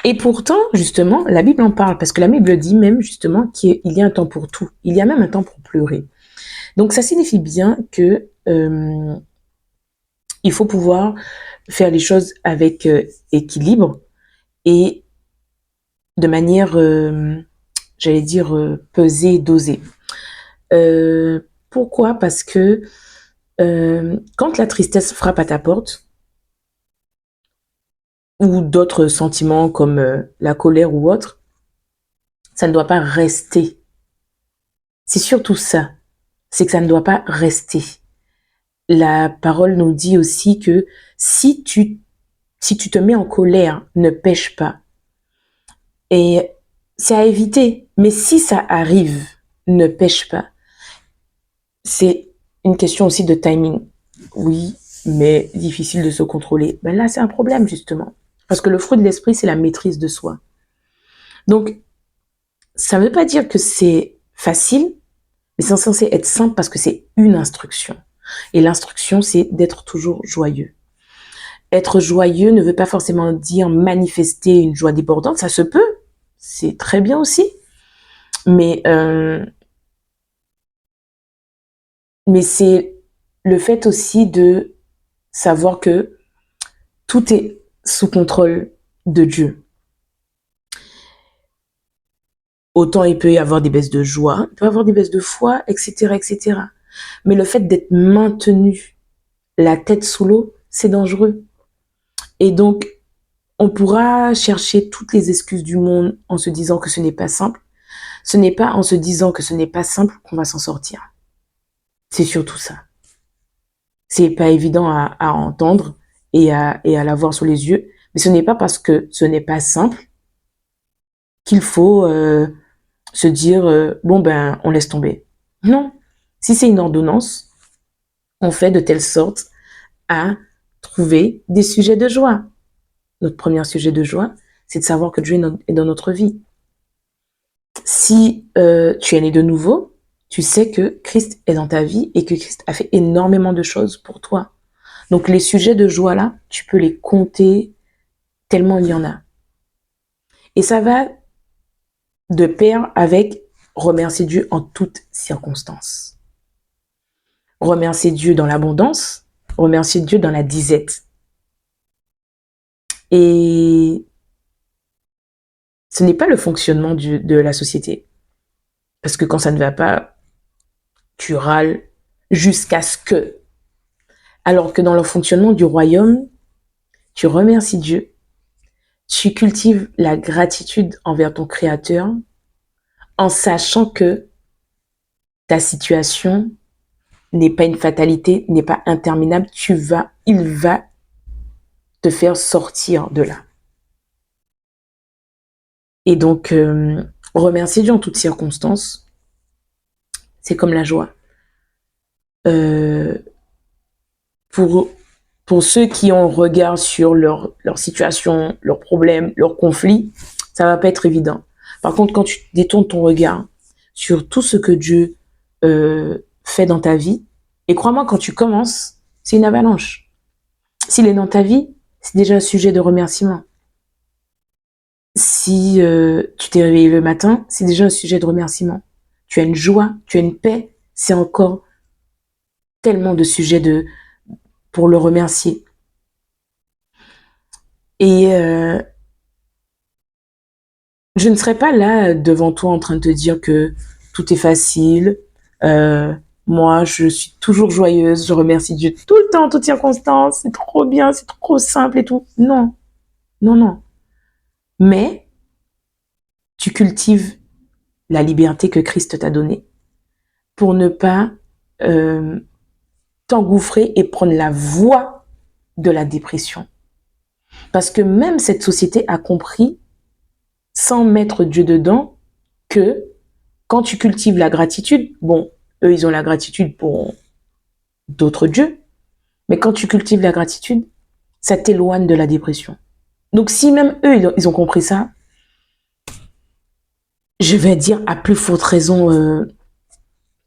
Et pourtant, justement, la Bible en parle, parce que la Bible dit même, justement, qu'il y a un temps pour tout. Il y a même un temps pour pleurer. Donc, ça signifie bien que il faut pouvoir faire les choses avec équilibre et de manière, j'allais dire, pesée, dosée. Pourquoi? Parce que quand la tristesse frappe à ta porte, ou d'autres sentiments comme la colère ou autre, ça ne doit pas rester. C'est surtout ça, c'est que ça ne doit pas rester. La parole nous dit aussi que si tu te mets en colère, ne pêche pas. Et c'est à éviter. Mais si ça arrive, ne pêche pas. C'est une question aussi de timing. Oui, mais difficile de se contrôler. Ben là, c'est un problème, justement. Parce que le fruit de l'esprit, c'est la maîtrise de soi. Donc, ça ne veut pas dire que c'est facile, mais c'est censé être simple parce que c'est une instruction. Et l'instruction, c'est d'être toujours joyeux. Être joyeux ne veut pas forcément dire manifester une joie débordante, ça se peut, c'est très bien aussi, mais c'est le fait aussi de savoir que tout est sous contrôle de Dieu. Autant il peut y avoir des baisses de joie, il peut y avoir des baisses de foi, etc., etc. Mais le fait d'être maintenu la tête sous l'eau, c'est dangereux. Et donc, on pourra chercher toutes les excuses du monde en se disant que ce n'est pas simple. Ce n'est pas en se disant que ce n'est pas simple qu'on va s'en sortir. C'est surtout ça. C'est pas évident à entendre et à l'avoir sous les yeux, mais ce n'est pas parce que ce n'est pas simple qu'il faut se dire bon ben on laisse tomber. Non. Si c'est une ordonnance, on fait de telle sorte à trouver des sujets de joie. Notre premier sujet de joie, c'est de savoir que Dieu est dans notre vie. Si tu es né de nouveau, tu sais que Christ est dans ta vie et que Christ a fait énormément de choses pour toi. Donc les sujets de joie là, tu peux les compter tellement il y en a. Et ça va de pair avec remercier Dieu en toutes circonstances. Remercier Dieu dans l'abondance, remercier Dieu dans la disette. Et ce n'est pas le fonctionnement de la société. Parce que quand ça ne va pas, tu râles jusqu'à ce que. Alors que dans le fonctionnement du royaume, tu remercies Dieu, tu cultives la gratitude envers ton Créateur en sachant que ta situation n'est pas une fatalité, n'est pas interminable, il va te faire sortir de là. Et donc, remercier Dieu en toutes circonstances, c'est comme la joie. Pour ceux qui ont un regard sur leur situation, leurs problèmes, leurs conflits, ça va pas être évident. Par contre, quand tu détournes ton regard sur tout ce que Dieu fait dans ta vie, et crois-moi, quand tu commences, c'est une avalanche. S'il est dans ta vie, c'est déjà un sujet de remerciement. Si tu t'es réveillé le matin, c'est déjà un sujet de remerciement. Tu as une joie, tu as une paix, c'est encore tellement de sujets pour le remercier. Et je ne serai pas là devant toi en train de te dire que tout est facile. Moi, je suis toujours joyeuse, je remercie Dieu tout le temps, en toutes circonstances. C'est trop bien, c'est trop simple et tout. Non, non, non. Mais tu cultives la liberté que Christ t'a donnée pour ne pas t'engouffrer et prendre la voie de la dépression. Parce que même cette société a compris, sans mettre Dieu dedans, que quand tu cultives la gratitude, bon, eux, ils ont la gratitude pour d'autres dieux, mais quand tu cultives la gratitude, ça t'éloigne de la dépression. Donc si même eux, ils ont compris ça, je vais dire à plus forte raison,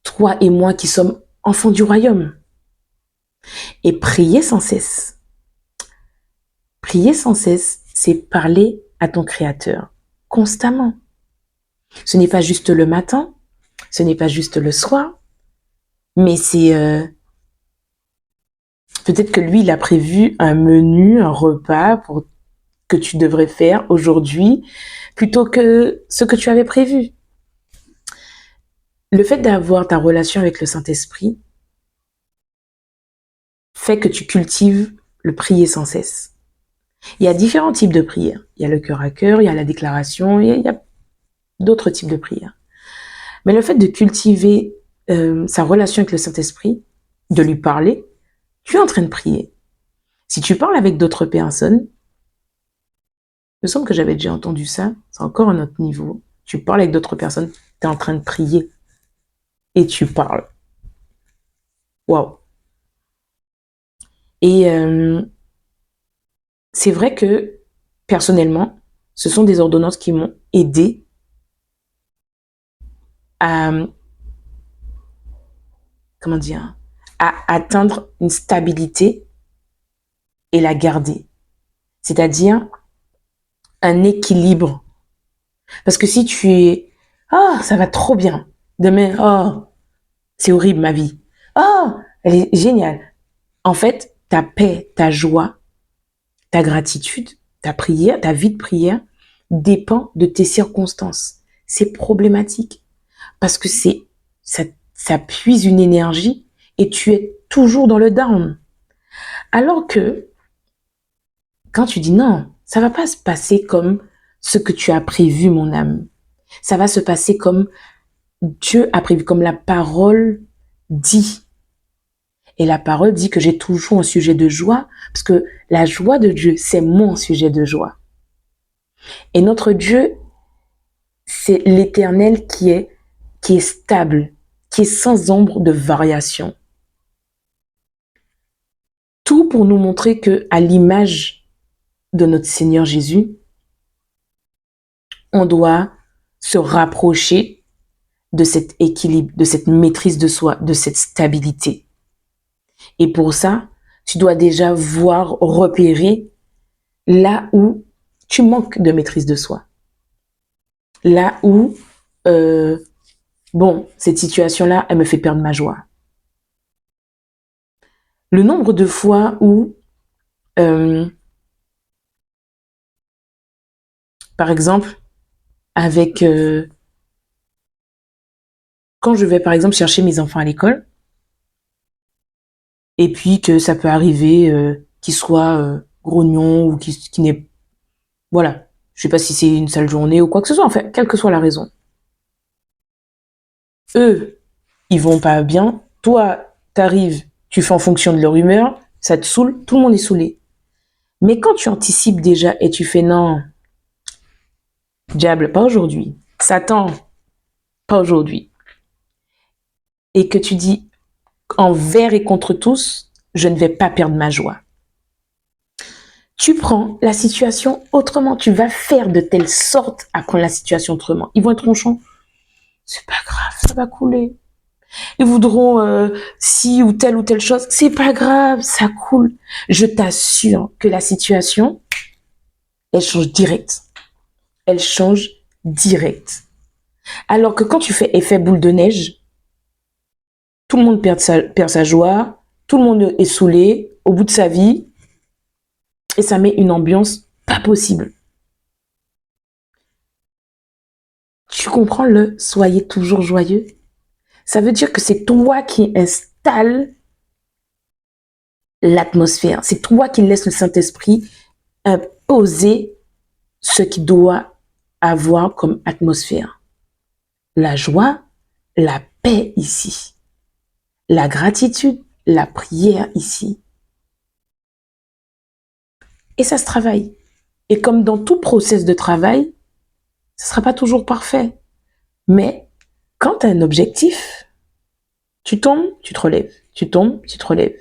toi et moi qui sommes enfants du royaume. Et prier sans cesse. Prier sans cesse, c'est parler à ton Créateur constamment. Ce n'est pas juste le matin, ce n'est pas juste le soir, mais c'est peut-être que lui, il a prévu un menu, un repas que tu devrais faire aujourd'hui plutôt que ce que tu avais prévu. Le fait d'avoir ta relation avec le Saint-Esprit fait que tu cultives le prier sans cesse. Il y a différents types de prières. Il y a le cœur à cœur, il y a la déclaration, il y a d'autres types de prières. Mais le fait de cultiver sa relation avec le Saint-Esprit, de lui parler, tu es en train de prier. Si tu parles avec d'autres personnes, il me semble que j'avais déjà entendu ça, c'est encore un autre niveau. Tu parles avec d'autres personnes, tu es en train de prier et tu parles. Waouh! Et c'est vrai que personnellement, ce sont des ordonnances qui m'ont aidé à, comment dire, à atteindre une stabilité et la garder. C'est-à-dire un équilibre. Parce que si tu es, ah, ça va trop bien. Demain, oh, c'est horrible ma vie. Oh, elle est géniale. En fait, ta paix, ta joie, ta gratitude, ta prière, ta vie de prière dépend de tes circonstances. C'est problématique parce que ça puise une énergie et tu es toujours dans le down. Alors que quand tu dis non, ça va pas se passer comme ce que tu as prévu, mon âme. Ça va se passer comme Dieu a prévu, comme la parole dit. Et la parole dit que j'ai toujours un sujet de joie, parce que la joie de Dieu, c'est mon sujet de joie. Et notre Dieu, c'est l'Éternel qui est stable, qui est sans ombre de variation. Tout pour nous montrer que, à l'image de notre Seigneur Jésus, on doit se rapprocher de cet équilibre, de cette maîtrise de soi, de cette stabilité. Et pour ça, tu dois déjà voir, repérer là où tu manques de maîtrise de soi. Là où, bon, cette situation-là, elle me fait perdre ma joie. Le nombre de fois où, par exemple, avec quand je vais par exemple chercher mes enfants à l'école, et puis que ça peut arriver qu'ils soient grognons ou qu'ils n'aient, voilà, je sais pas si c'est une sale journée ou quoi que ce soit, en fait, quelle que soit la raison. Eux, ils vont pas bien, toi, t'arrives, tu fais en fonction de leur humeur, ça te saoule, tout le monde est saoulé. Mais quand tu anticipes déjà et tu fais non, diable, pas aujourd'hui, Satan, pas aujourd'hui, et que tu dis envers et contre tous, je ne vais pas perdre ma joie. Tu prends la situation autrement, tu vas faire de telle sorte à prendre la situation autrement. Ils vont être ronchons, c'est pas grave, ça va couler. Ils voudront si ou telle chose, c'est pas grave, ça coule. Je t'assure que la situation, elle change direct. Elle change direct. Alors que quand tu fais effet boule de neige, tout le monde perd sa joie, tout le monde est saoulé au bout de sa vie, et ça met une ambiance pas possible. Tu comprends le soyez toujours joyeux? Ça veut dire que c'est toi qui installes l'atmosphère. C'est toi qui laisses le Saint-Esprit imposer ce qu'il doit avoir comme atmosphère. La joie, la paix ici. La gratitude, la prière ici. Et ça se travaille. Et comme dans tout process de travail, ce ne sera pas toujours parfait. Mais quand tu as un objectif, tu tombes, tu te relèves. Tu tombes, tu te relèves.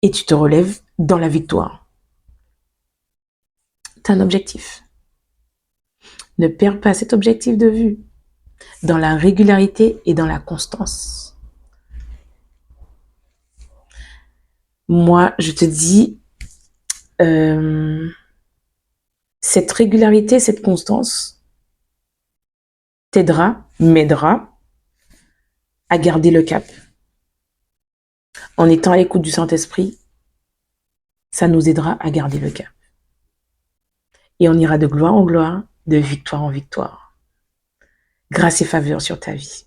Et tu te relèves dans la victoire. Tu as un objectif. Ne perds pas cet objectif de vue. Dans la régularité et dans la constance. Moi, je te dis, Cette régularité, cette constance t'aidera, m'aidera à garder le cap. En étant à l'écoute du Saint-Esprit, ça nous aidera à garder le cap. Et on ira de gloire en gloire, de victoire en victoire. Grâce et faveur sur ta vie.